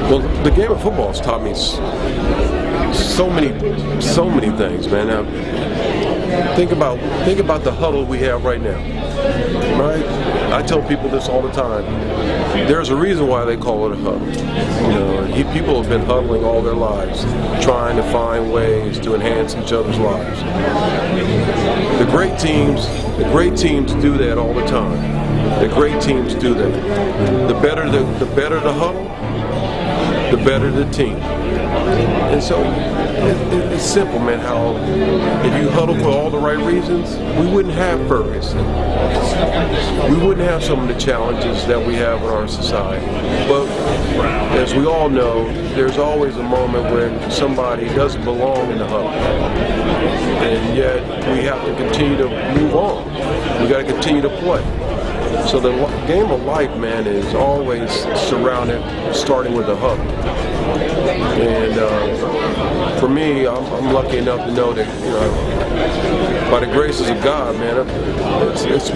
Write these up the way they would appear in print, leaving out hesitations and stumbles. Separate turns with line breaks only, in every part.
Well, the game of football has taught me so many things, man. Now, think about the huddle we have right now, right? I tell people this all the time. There's a reason why they call it a huddle. People have been huddling all their lives, trying to find ways to enhance each other's lives. The great teams do that all the time. The great teams do that. The better the huddle, the better the team. And so it's simple, man, how if you huddle for all the right reasons, we wouldn't have Ferguson. We wouldn't have some of the challenges that we have in our society. But as we all know, there's always a moment when somebody doesn't belong in the huddle. And yet we have to continue to move on. We got to continue to play. So the game of life, man, is always starting with the huddle. And for me, I'm lucky enough to know that, by the graces of God, man, it's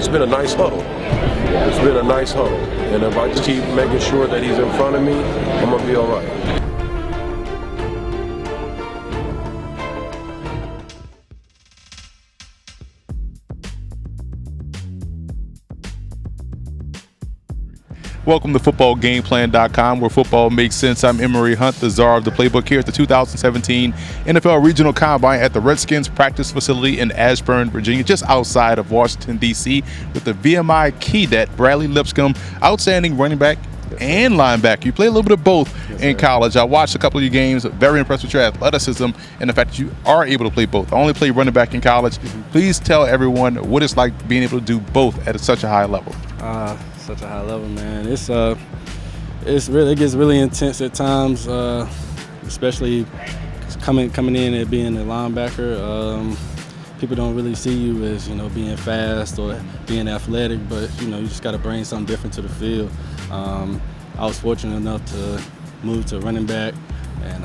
been a nice huddle. It's been a nice huddle. And if I just keep making sure that he's in front of me, I'm gonna be all right.
Welcome to FootballGameplan.com, where football makes sense. I'm Emory Hunt, the czar of the playbook, here at the 2017 NFL Regional Combine at the Redskins practice facility in Ashburn, Virginia, just outside of Washington, D.C., with the VMI cadet, Bradley Lipscomb, outstanding running back and linebacker. You play a little bit of both in college. I watched a couple of your games, very impressed with your athleticism and the fact that you are able to play both. I only played running back in college. Please tell everyone what it's like being able to do both at such a high level.
Such a high level, man. It gets really intense at times, especially coming in and being a linebacker. People don't really see you as being fast or being athletic, but you just got to bring something different to the field. I was fortunate enough to move to running back and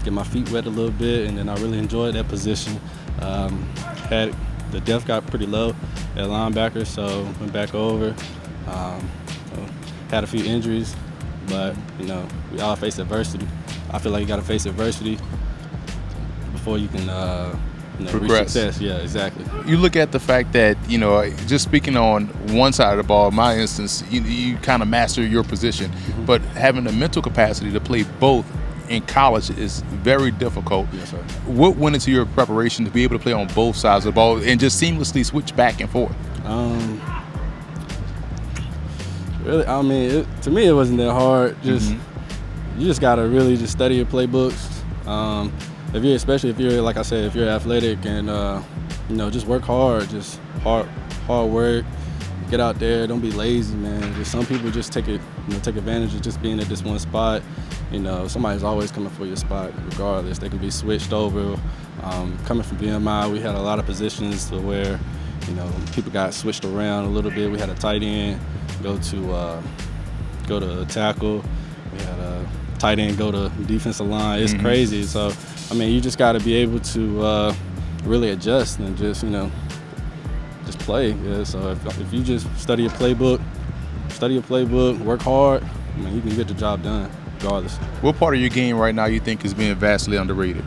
get my feet wet a little bit, and then I really enjoyed that position. The depth got pretty low at linebacker, so went back over. Had a few injuries, but we all face adversity. I feel like you got to face adversity before you can reach success. Yeah, exactly.
You look at the fact that just speaking on one side of the ball, in my instance, you kind of master your position, but having the mental capacity to play both in college is very difficult.
Yes, sir.
What went into your preparation to be able to play on both sides of the ball and just seamlessly switch back and forth?
Really, to me, it wasn't that hard. You just gotta really just study your playbooks. Especially if you're, like I said, if you're athletic and just work hard, just hard work. Get out there, don't be lazy, man. Just some people just take advantage of just being at this one spot. Somebody's always coming for your spot, regardless. They can be switched over. Coming from VMI, we had a lot of positions to where people got switched around a little bit. We had a tight end go to tackle. We had a tight end go to defensive line. It's crazy. So, you just got to be able to really adjust and just play. Yeah. So if you just study your playbook, work hard, you can get the job done regardless.
What part of your game right now you think is being vastly underrated?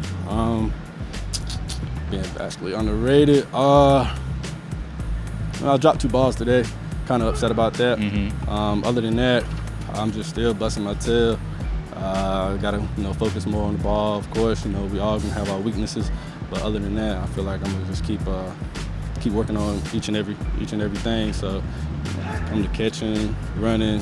Being vastly underrated. I dropped 2 balls today. Kind of upset about that. Other than that, I'm just still busting my tail. Gotta focus more on the ball. Of course, we all gonna have our weaknesses, but other than that, I feel like I'm gonna just keep working on each and everything. So, come to catching, running.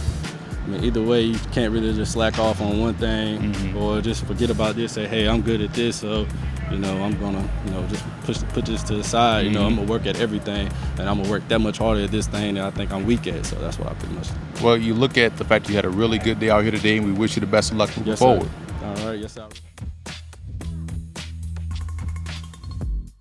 Either way, you can't really just slack off on one thing or just forget about this. Say, hey, I'm good at this, so I'm gonna just put this to the side. I'm gonna work at everything, and I'm gonna work that much harder at this thing that I think I'm weak at. So that's what I pretty much do.
Well, you look at the fact you had a really good day out here today, and we wish you the best of luck moving forward.
All right, yes, sir.